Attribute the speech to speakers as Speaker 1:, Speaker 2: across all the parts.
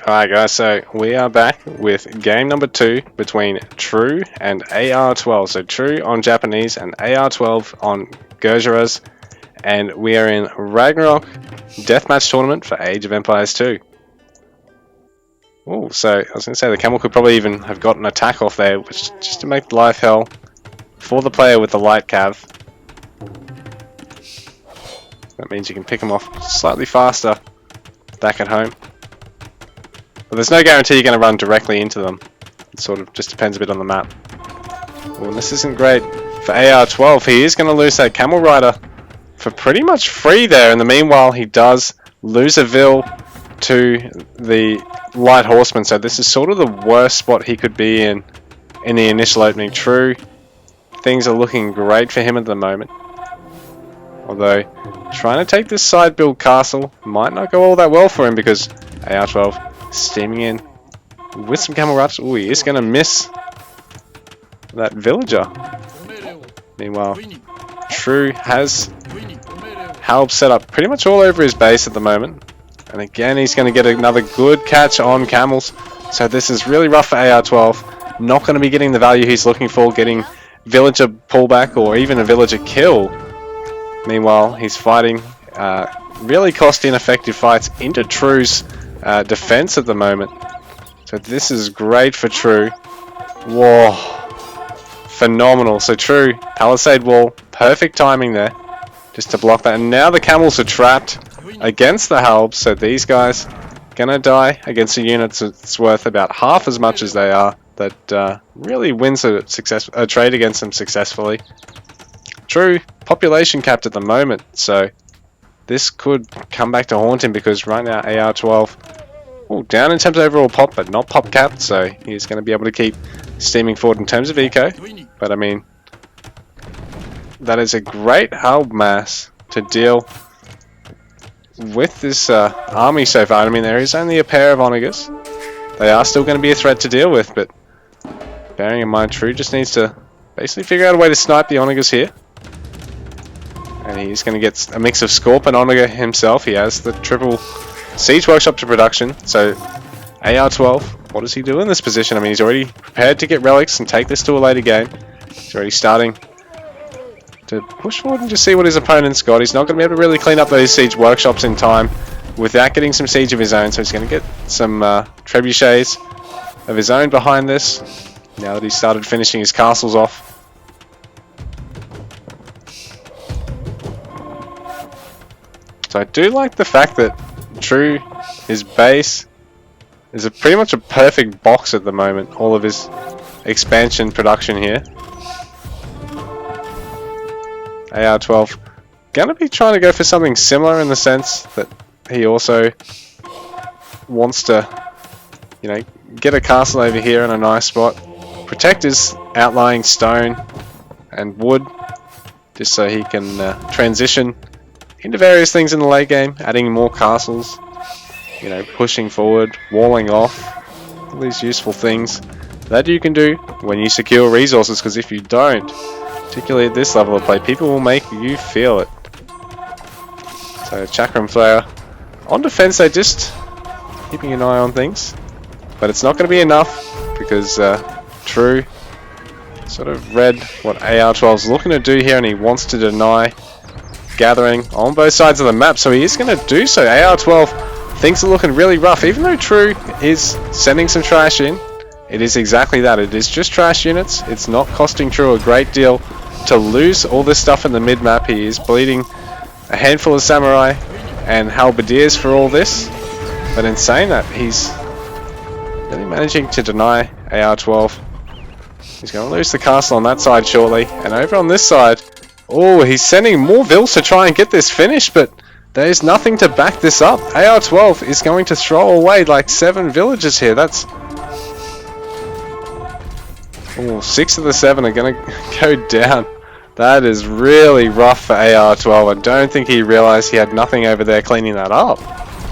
Speaker 1: Alright guys, so we are back with game number 2 between True and AR12. So True on Japanese and AR12 on Gurjaras. And we are in Ragnarok Deathmatch tournament for Age of Empires 2. Oh, so I was going to say the camel could probably even have got an attack off there, which just to make life hell for the player with the light cav. That means you can pick them off slightly faster back at home. But there's no guarantee you're going to run directly into them. It sort of just depends a bit on the map. Well, this isn't great for AR12. He is going to lose that camel rider for pretty much free there. In the meanwhile, he does lose a Vil to the light horseman. So this is sort of the worst spot he could be in the initial opening. True, things are looking great for him at the moment. Although, trying to take this side build castle might not go all that well for him because AR12 steaming in with some camel rush. Oh, he is going to miss that villager. Meanwhile, True has Halb set up pretty much all over his base at the moment. And again, he's going to get another good catch on camels. So this is really rough for AR12. Not going to be getting the value he's looking for, getting villager pullback or even a villager kill. Meanwhile, he's fighting really cost-ineffective fights into True's defense at the moment. So this is great for True. Whoa, phenomenal. So True, palisade wall, perfect timing there, just to block that. And now the camels are trapped against the Halbs, so these guys gonna die against a unit that's worth about half as much as they are. That really wins a trade against them successfully. True, population capped at the moment, so this could come back to haunt him because right now AR12 down in terms of overall pop, but not pop capped, so he's going to be able to keep steaming forward in terms of eco. But I mean, that is a great Halb mass to deal with this army so far. I mean, there is only a pair of Onagers. They are still going to be a threat to deal with, but bearing in mind, True just needs to basically figure out a way to snipe the Onagers here. And he's going to get a mix of Scorp and Onager himself. He has the triple Siege Workshop to production. So AR12, what does he do in this position? I mean, he's already prepared to get relics and take this to a later game. He's already starting to push forward and just see what his opponent's got. He's not going to be able to really clean up those Siege Workshops in time without getting some siege of his own. So he's going to get some trebuchets of his own behind this, now that he's started finishing his castles off. So I do like the fact that True, his base is pretty much a perfect box at the moment. All of his expansion production here. AR12 gonna be trying to go for something similar in the sense that he also wants to, you know, get a castle over here in a nice spot, protect his outlying stone and wood, just so he can transition into various things in the late game, adding more castles, you know, pushing forward, walling off, all these useful things that you can do when you secure resources, because if you don't, particularly at this level of play, people will make you feel it. So Chakram Flare on defense, they're just keeping an eye on things, but it's not going to be enough because True sort of read what AR12 is looking to do here, and he wants to deny gathering on both sides of the map, so he is going to do so. AR12, things are looking really rough. Even though True is sending some trash in, it is exactly that. It is just trash units. It's not costing True a great deal to lose all this stuff in the mid-map. He is bleeding a handful of samurai and halberdiers for all this, but in saying that, he's really managing to deny AR12. He's going to lose the castle on that side shortly, and over on this side, oh, he's sending more Vils to try and get this finished, but there's nothing to back this up. AR12 is going to throw away like 7 villages here. That's... oh, 6 of the 7 are going to go down. That is really rough for AR12. I don't think he realized he had nothing over there cleaning that up.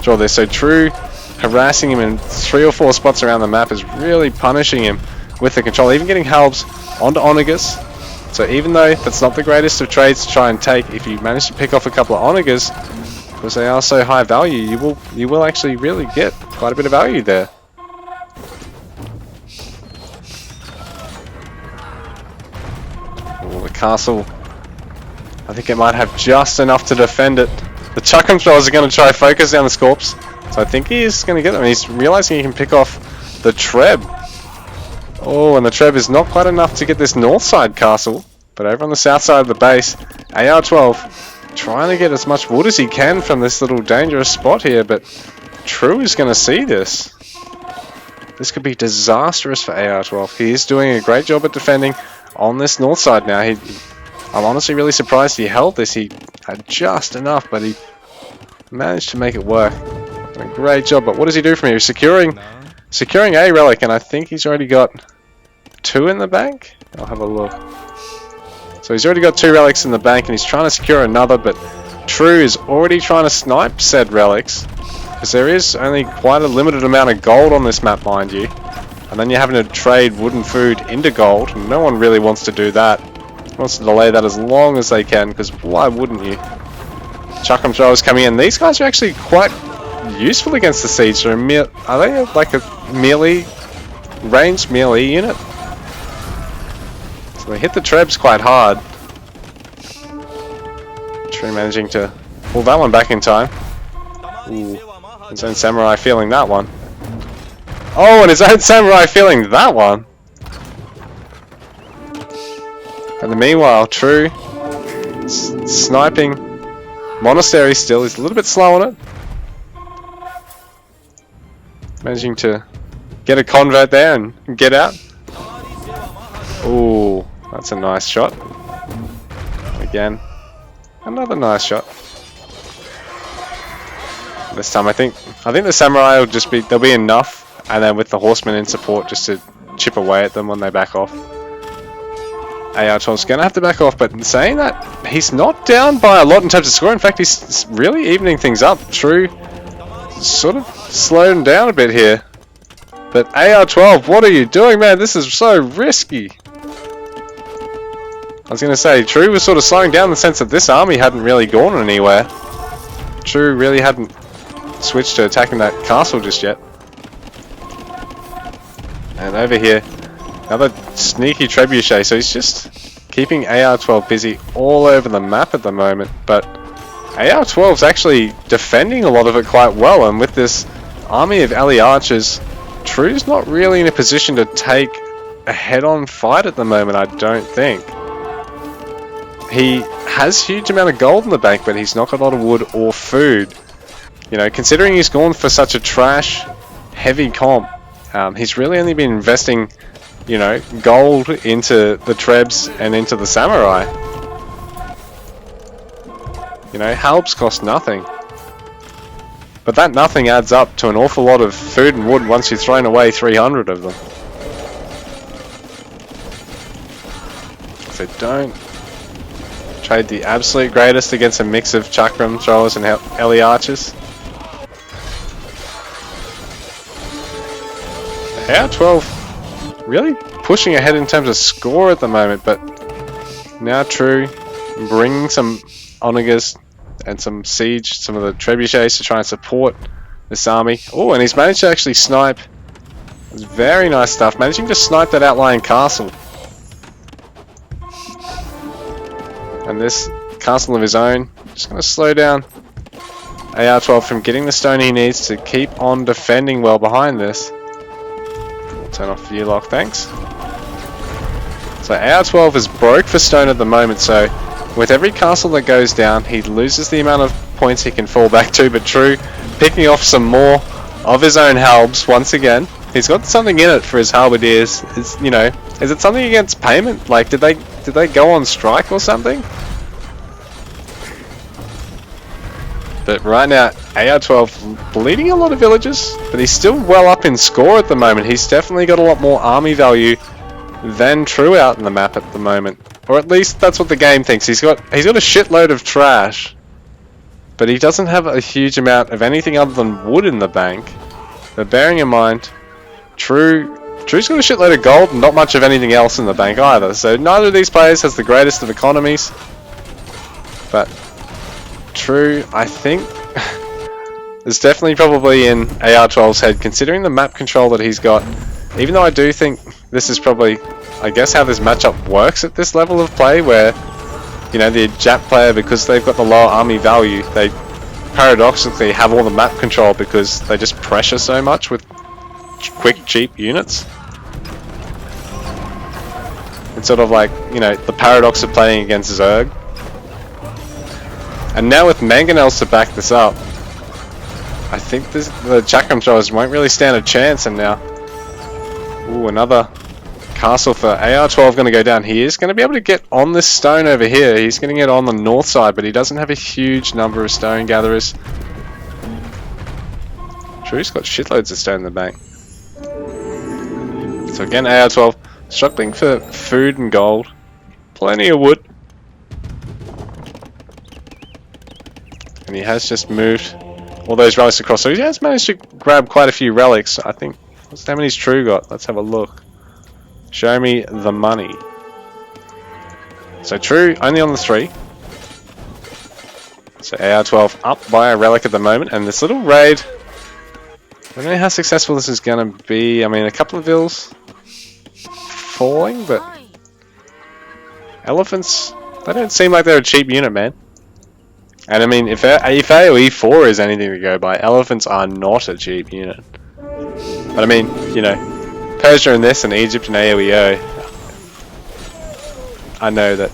Speaker 1: Draw this. So True harassing him in 3 or 4 spots around the map is really punishing him with the control, even getting Halbs onto Onagers. So even though that's not the greatest of trades to try and take, if you manage to pick off a couple of Onagers, because they are so high value, you will actually really get quite a bit of value there. Oh, the castle, I think it might have just enough to defend it. The chuck-em throwers are going to try focus down the Scorps, so I think he is going to get them. He's realizing he can pick off the Treb. Oh, and the Treb is not quite enough to get this north side castle, but over on the south side of the base, AR12 trying to get as much wood as he can from this little dangerous spot here, but True is going to see this. This could be disastrous for AR12. He is doing a great job at defending on this north side now. I'm honestly really surprised he held this. He had just enough, but he managed to make it work. A great job, but what does he do from here? He's securing a relic, and I think he's already got 2 in the bank. I'll have a look. So he's already got 2 relics in the bank, and he's trying to secure another, but True is already trying to snipe said relics, because there is only quite a limited amount of gold on this map, mind you. And then you're having to trade wooden food into gold, and no one really wants to do that. Wants to delay that as long as they can, because why wouldn't you? Chuck-em throwers coming in. These guys are actually quite useful against the siege. Are they like a melee, ranged melee unit? So they hit the Trebs quite hard. True managing to pull that one back in time. Ooh, his own samurai feeling that one. Oh, and his own samurai feeling that one. And the meanwhile, True sniping Monastery still. He's a little bit slow on it. Managing to get a convert there and get out. Ooh, that's a nice shot. Again, another nice shot. This time I think the samurai will just be, there'll be enough, and then with the horsemen in support just to chip away at them when they back off. AR12 is going to have to back off, but in saying that, he's not down by a lot in terms of score. In fact, he's really evening things up. True sort of slowed him down a bit here. But AR12, what are you doing, man? This is so risky. I was going to say, True was sort of slowing down in the sense that this army hadn't really gone anywhere. True really hadn't switched to attacking that castle just yet. And over here, another sneaky trebuchet, so he's just keeping AR12 busy all over the map at the moment, but AR12's actually defending a lot of it quite well, and with this army of alley archers, True's not really in a position to take a head-on fight at the moment, I don't think. He has a huge amount of gold in the bank, but he's not got a lot of wood or food. You know, considering he's gone for such a trash, heavy comp, he's really only been investing, you know, gold into the Trebs and into the Samurai. You know, halbs cost nothing. But that nothing adds up to an awful lot of food and wood once you've thrown away 300 of them. So don't trade the absolute greatest against a mix of chakram throwers and alley archers. AR12 really pushing ahead in terms of score at the moment, but now True bringing some onagers and some siege, some of the trebuchets to try and support this army. Oh, and he's managed to actually snipe. It's very nice stuff, managing to snipe that outlying castle. And this castle of his own, just going to slow down AR12 from getting the stone he needs to keep on defending well behind this. We'll turn off view lock, thanks. So AR12 is broke for stone at the moment, so with every castle that goes down, he loses the amount of points he can fall back to, but True picking off some more of his own halbs once again. He's got something in it for his halberdiers. Is, you know, is it something against payment? Like, did they go on strike or something? But right now, AR12 bleeding a lot of villagers, but he's still well up in score at the moment. He's definitely got a lot more army value than True out in the map at the moment. Or at least that's what the game thinks. He's got a shitload of trash, but he doesn't have a huge amount of anything other than wood in the bank. But bearing in mind, True's got a shitload of gold and not much of anything else in the bank either. So neither of these players has the greatest of economies. But True, I think, It's definitely probably in AR12's head, considering the map control that he's got. Even though I do think this is probably, I guess, how this matchup works at this level of play, where, you know, the Jap player, because they've got the lower army value, they paradoxically have all the map control because they just pressure so much with quick, cheap units. It's sort of like, you know, the paradox of playing against Zerg. And now with mangonels to back this up, I think the Jack controllers won't really stand a chance. And now, ooh, another castle for AR12 going to go down. He is going to be able to get on this stone over here. He's getting it on the north side, but he doesn't have a huge number of stone gatherers. True's got shitloads of stone in the bank. So again, AR12 struggling for food and gold. Plenty of wood. And he has just moved all those relics across. So he has managed to grab quite a few relics. I think, what's how many's True got? Let's have a look. Show me the money. So True only on the 3. So AR12 up by a relic at the moment. And this little raid, I don't know how successful this is going to be. I mean, a couple of vills falling, but elephants, they don't seem like they're a cheap unit, man. And I mean, if AoE4 is anything to go by, elephants are not a cheap unit. But I mean, you know, Persia and this, and Egypt and AoEO, I know that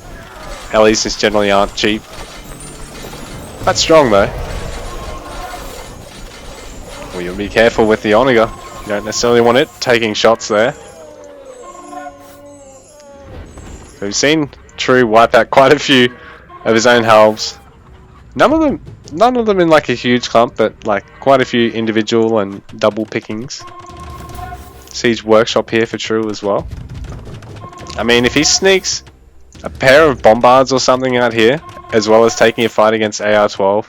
Speaker 1: Elysians generally aren't cheap. That's strong though. Well, you'll be careful with the Onager. You don't necessarily want it taking shots there. So we've seen True wipe out quite a few of his own halves. None of them in like a huge clump, but like quite a few individual and double pickings. Siege Workshop here for True as well. I mean, if he sneaks a pair of bombards or something out here, as well as taking a fight against AR12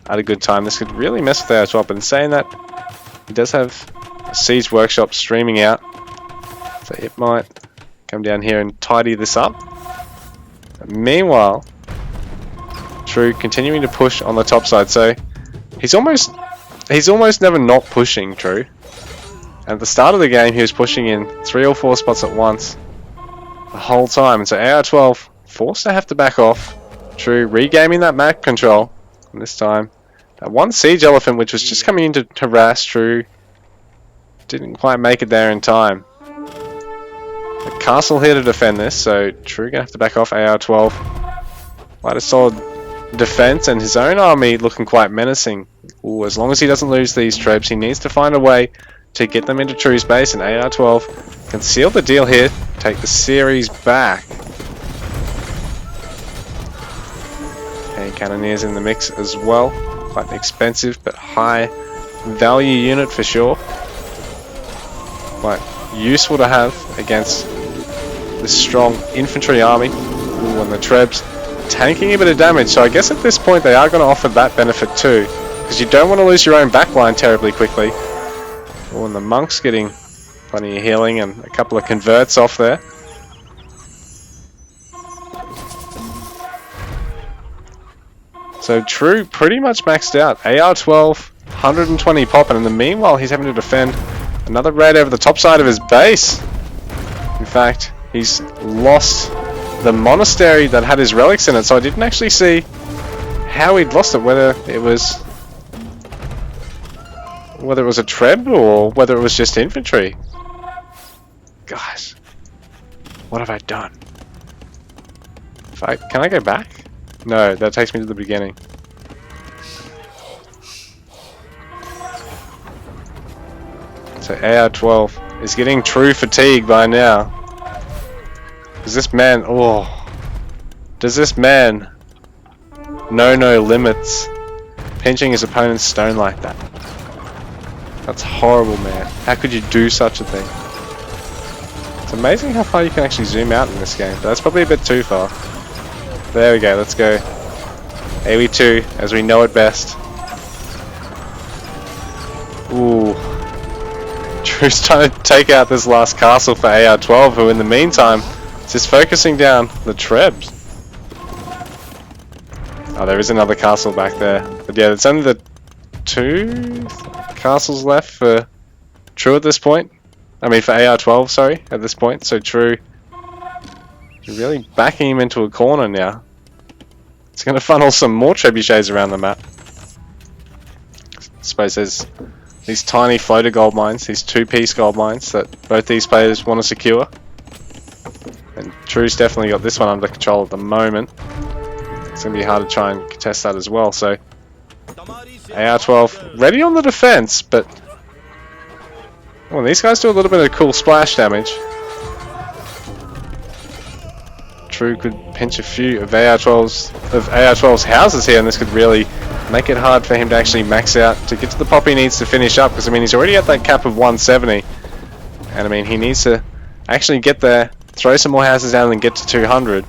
Speaker 1: at a good time, this could really mess with AR12. But in saying that, he does have a Siege Workshop streaming out, so it might come down here and tidy this up. But meanwhile, True continuing to push on the top side, so he's almost never not pushing, True. And at the start of the game he was pushing in 3 or 4 spots at once the whole time, and so AR12 forced to have to back off. True regaining that map control, and this time that one siege elephant which was just coming in to harass True didn't quite make it there in time. A castle here to defend this, so True gonna have to back off. AR12 quite a solid defense, and his own army looking quite menacing. Ooh, as long as he doesn't lose these troops, he needs to find a way to get them into True's base, and AR12 can seal the deal here, take the series back. And Cannoneers in the mix as well. Quite an expensive but high value unit for sure. Quite useful to have against this strong infantry army. Ooh, and the Trebs tanking a bit of damage, so I guess at this point they are going to offer that benefit too, because you don't want to lose your own backline terribly quickly. Oh, and the monks getting plenty of healing and a couple of converts off there. So True pretty much maxed out. AR12 120 pop, and in the meanwhile he's having to defend another raid over the top side of his base. In fact, he's lost the monastery that had his relics in it, so I didn't actually see how he'd lost it, whether it was a Treb or whether it was just infantry. Guys, what have I done? Can I go back? No, that takes me to the beginning. So AR12 is getting True fatigue by now. Does this man know no limits, pinching his opponent's stone like that? That's horrible, man. How could you do such a thing? It's amazing how far you can actually zoom out in this game, but that's probably a bit too far. There we go, let's go. AoE2 as we know it best. Ooh. True's trying to take out this last castle for AR12, who in the meantime is just focusing down the Trebs. Oh, there is another castle back there. But yeah, it's only the 2 castles left for True at this point. I mean for AR12, sorry, at this point. So True, you're really backing him into a corner now. It's going to funnel some more trebuchets around the map. I suppose there's these tiny floater gold mines, these 2-piece gold mines that both these players want to secure. And True's definitely got this one under control at the moment. It's going to be hard to try and contest that as well. So AR12 ready on the defense, but well, these guys do a little bit of cool splash damage. True could pinch a few of AR12's houses here, and this could really make it hard for him to actually max out to get to the pop he needs to finish up, because I mean he's already at that cap of 170, and I mean he needs to actually get there, throw some more houses down and get to 200.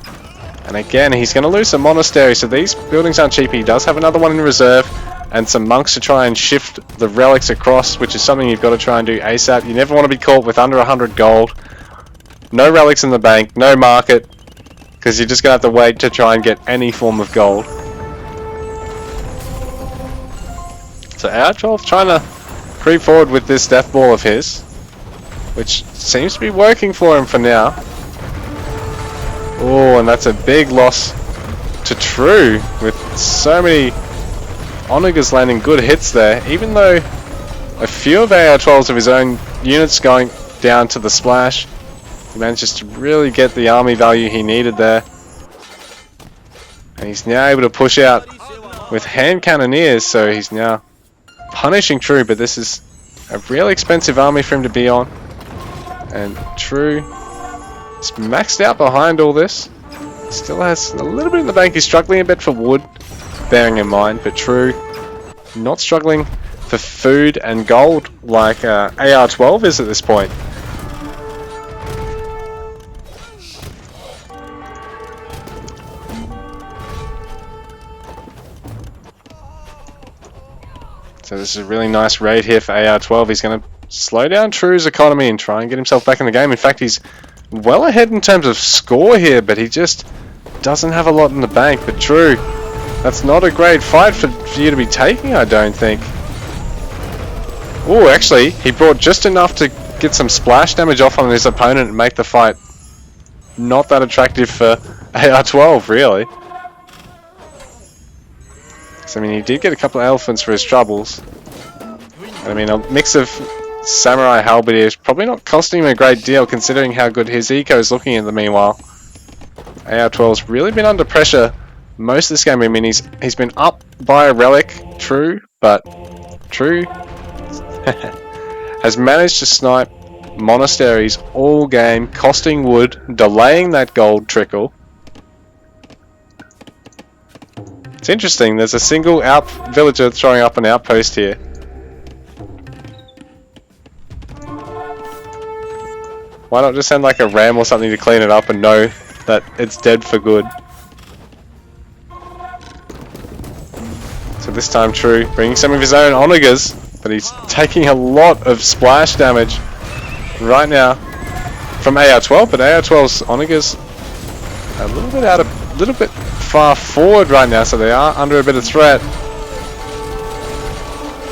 Speaker 1: And again, he's going to lose some monasteries, so these buildings aren't cheap. He does have another one in reserve and some monks to try and shift the relics across, which is something you've got to try and do ASAP. You never want to be caught with under 100 gold. No relics in the bank, no market, because you're just going to have to wait to try and get any form of gold. So AR12 trying to creep forward with this death ball of his, which seems to be working for him for now. Oh, and that's a big loss to True, with so many Onagers landing good hits there, even though a few of AR12's of his own units going down to the splash. He manages to really get the army value he needed there. And he's now able to push out with hand cannoneers, so he's now punishing True, but this is a really expensive army for him to be on. And True is maxed out behind all this. Still has a little bit in the bank. He's struggling a bit for wood, bearing in mind, but True not struggling for food and gold like AR12 is at this point. So this is a really nice raid here for AR12. He's going to slow down True's economy and try and get himself back in the game. In fact, he's well ahead in terms of score here, but he just doesn't have a lot in the bank. But True, that's not a great fight for you to be taking, I don't think. Oh, actually, he brought just enough to get some splash damage off on his opponent and make the fight not that attractive for AR12, really. So, I mean, he did get a couple of elephants for his troubles. And, I mean, a mix of samurai halberd is probably not costing him a great deal, considering how good his eco is looking in the meanwhile. AR12's really been under pressure most of this game. I mean, he's been up by a relic, True, but True has managed to snipe monasteries all game, costing wood, delaying that gold trickle. It's interesting, there's a single villager throwing up an outpost here. Why not just send like a ram or something to clean it up and know that it's dead for good? So this time True bringing some of his own onagers, but he's taking a lot of splash damage right now from AR12, but AR12's onagers a little bit far forward right now, so they are under a bit of threat.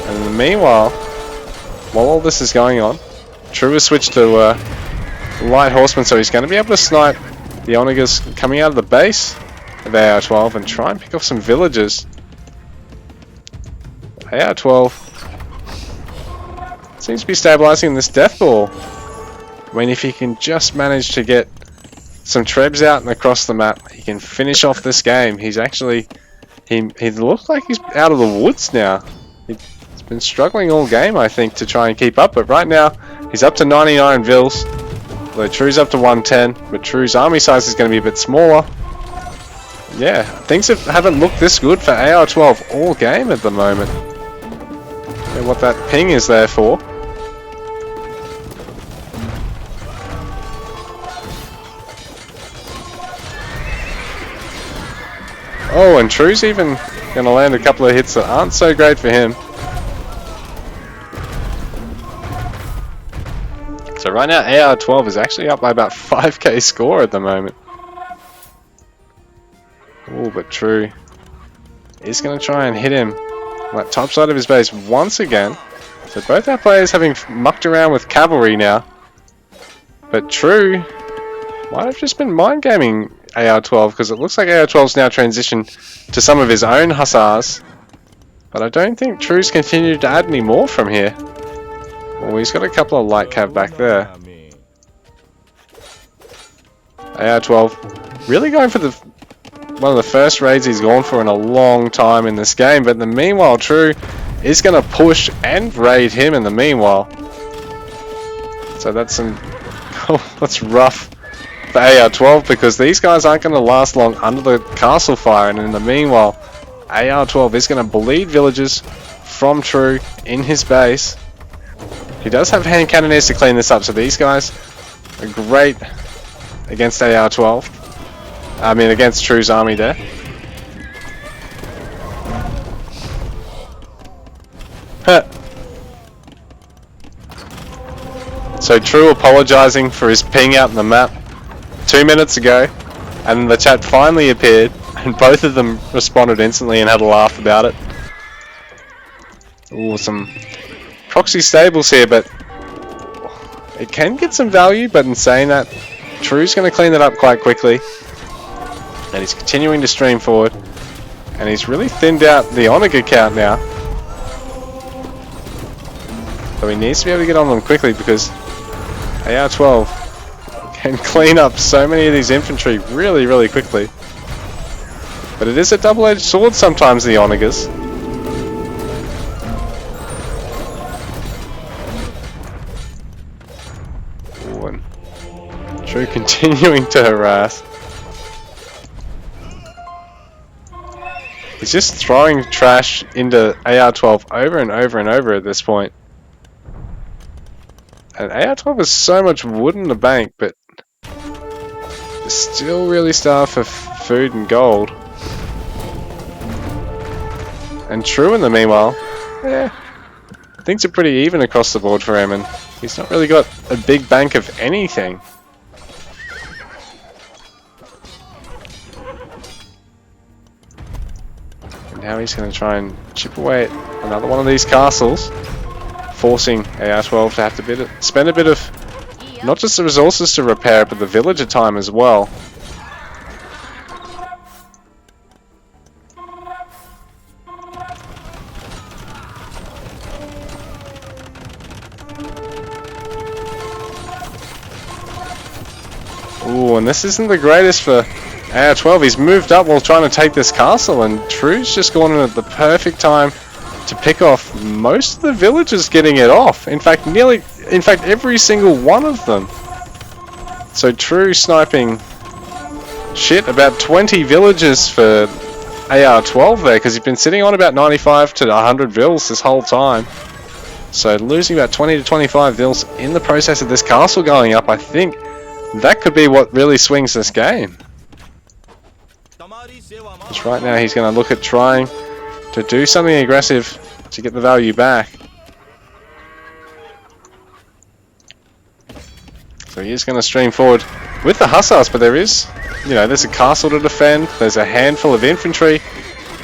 Speaker 1: And in the meanwhile, while all this is going on, True has switched to light horseman, so he's going to be able to snipe the onagers coming out of the base of AR12 and try and pick off some villagers. AR12 seems to be stabilizing this death ball. I mean, if he can just manage to get some trebs out and across the map, he can finish off this game. He's actually, he looks like he's out of the woods now. He's been struggling all game, I think, to try and keep up, but right now he's up to 99 vills. Although True's up to 110, but True's army size is going to be a bit smaller. Yeah, things haven't looked this good for AR12 all game at the moment. Yeah, what that ping is there for. Oh, and True's even going to land a couple of hits that aren't so great for him. So right now AR12 is actually up by about 5k score at the moment. Oh, but True is going to try and hit him like top side of his base once again. So both our players having mucked around with cavalry now. But True might have just been mind gaming AR12, because it looks like AR12's now transitioned to some of his own hussars. But I don't think True's continued to add any more from here. Well, he's got a couple of light cav back there. AR12 really going for one of the first raids he's gone for in a long time in this game. But in the meanwhile, True is going to push and raid him in the meanwhile. So that's that's rough for AR12, because these guys aren't going to last long under the castle fire. And in the meanwhile, AR12 is going to bleed villagers from True in his base. He does have hand cannoneers to clean this up, so these guys are great against AR12. I mean, against True's army there. So True apologizing for his ping out in the map 2 minutes ago, and the chat finally appeared, and both of them responded instantly and had a laugh about it. Ooh, some proxy stables here, but it can get some value. But in saying that, True's going to clean that up quite quickly, and he's continuing to stream forward, and he's really thinned out the Onega count now. So he needs to be able to get on them quickly, because AR12 can clean up so many of these infantry really, really quickly. But it is a double-edged sword sometimes, the Onegas. Ooh, and True continuing to harass. He's just throwing trash into AR12 over and over and over at this point. And AR12 has so much wood in the bank, but they're still really starved for food and gold. And True, in the meanwhile, things are pretty even across the board for him, and he's not really got a big bank of anything. And now he's going to try and chip away at another one of these castles, forcing AR12 to have to spend a bit of not just the resources to repair it, but the villager time as well. Ooh, and this isn't the greatest for AR12. He's moved up while trying to take this castle, and True's just gone in at the perfect time to pick off most of the villagers getting it off. In fact, every single one of them. So True sniping shit about 20 villagers for AR12 there, because he's been sitting on about 95 to 100 vills this whole time. So losing about 20 to 25 vills in the process of this castle going up, I think that could be what really swings this game. Because right now he's going to look at trying to do something aggressive to get the value back. So he is going to stream forward with the hussars, but there is, there's a castle to defend. There's a handful of infantry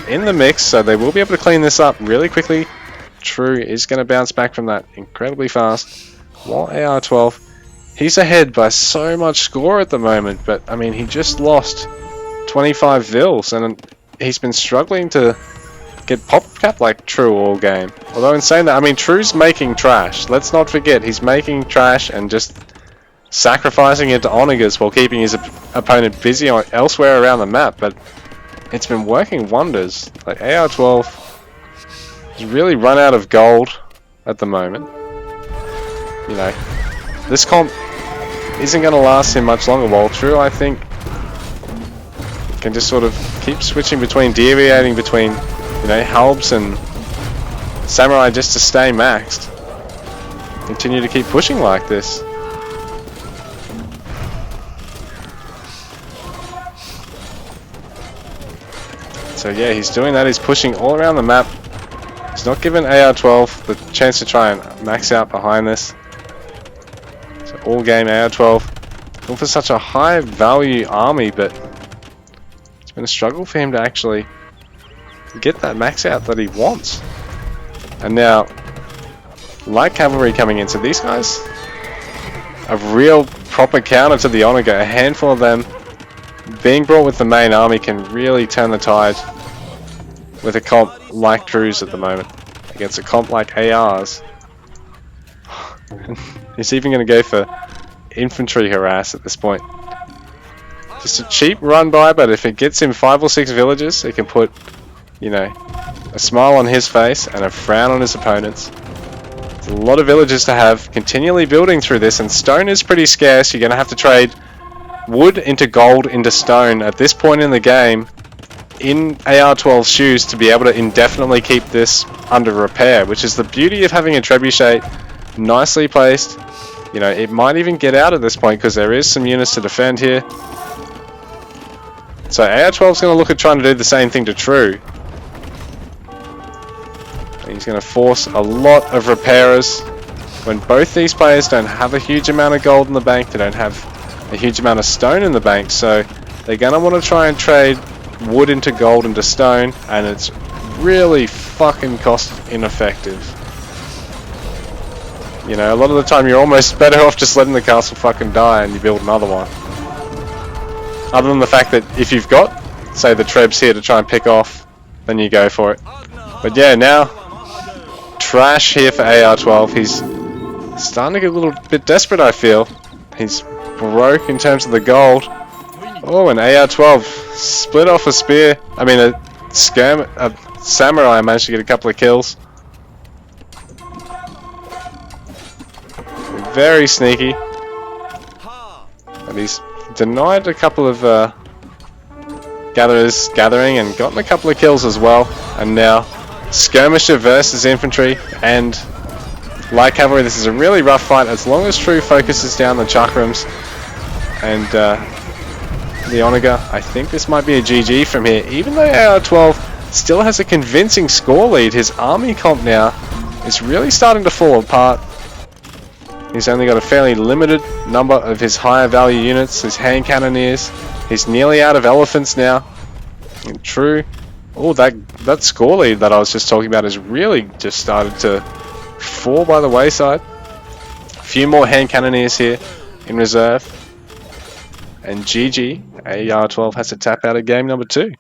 Speaker 1: in the mix, so they will be able to clean this up really quickly. True is going to bounce back from that incredibly fast. While AR12, he's ahead by so much score at the moment, but I mean, he just lost 25 vills, and he's been struggling to get pop cap like True all game. Although in saying that, I mean, True's making trash. Let's not forget, he's making trash and just sacrificing it to Onegas while keeping his opponent busy elsewhere around the map, but it's been working wonders. Like, AR12 has really run out of gold at the moment. This comp isn't going to last him much longer, while True, I think, can just sort of keep switching between, deviating between, Halbs and Samurai just to stay maxed. Continue to keep pushing like this. So yeah, he's doing that. He's pushing all around the map. He's not giving AR12 the chance to try and max out behind this. So all game AR12 going for such a high value army, but it's been a struggle for him to actually get that max out that he wants. And now, light cavalry coming in, so these guys, a real proper counter to the Onaga. A handful of them being brought with the main army can really turn the tide with a comp like Drew's at the moment against a comp like AR's. He's even going to go for infantry harass at this point. Just a cheap run by, but if it gets him 5 or 6 villages, it can put, you know, a smile on his face and a frown on his opponents. It's a lot of villages to have, continually building through this, and stone is pretty scarce. You're going to have to trade wood into gold into stone at this point in the game in AR12's shoes to be able to indefinitely keep this under repair, which is the beauty of having a trebuchet nicely placed. You know, it might even get out at this point because there is some units to defend here. So AR12's going to look at trying to do the same thing to True. He's going to force a lot of repairers. When both these players don't have a huge amount of gold in the bank, they don't have a huge amount of stone in the bank, so they're going to want to try and trade wood into gold into stone, and it's really fucking cost ineffective. You know, a lot of the time you're almost better off just letting the castle fucking die and you build another one. Other than the fact that if you've got, say, the trebs here to try and pick off, then you go for it. But yeah, now, trash here for AR12. He's starting to get a little bit desperate, I feel. He's broke in terms of the gold. Oh, and AR12 split off a spear. I mean, a samurai managed to get a couple of kills. Very sneaky. And he's denied a couple of gatherers gathering and gotten a couple of kills as well. And now, skirmisher versus infantry and light cavalry. This is a really rough fight as long as True focuses down the chakrams and the Onaga. I think this might be a GG from here. Even though AR12 still has a convincing score lead, his army comp now is really starting to fall apart. He's only got a fairly limited number of his higher value units, his hand cannoneers. He's nearly out of elephants now. And True, oh, that score lead that I was just talking about has really just started to fall by the wayside. A few more hand cannoneers here in reserve. And GG, AR12 has to tap out at game number 2.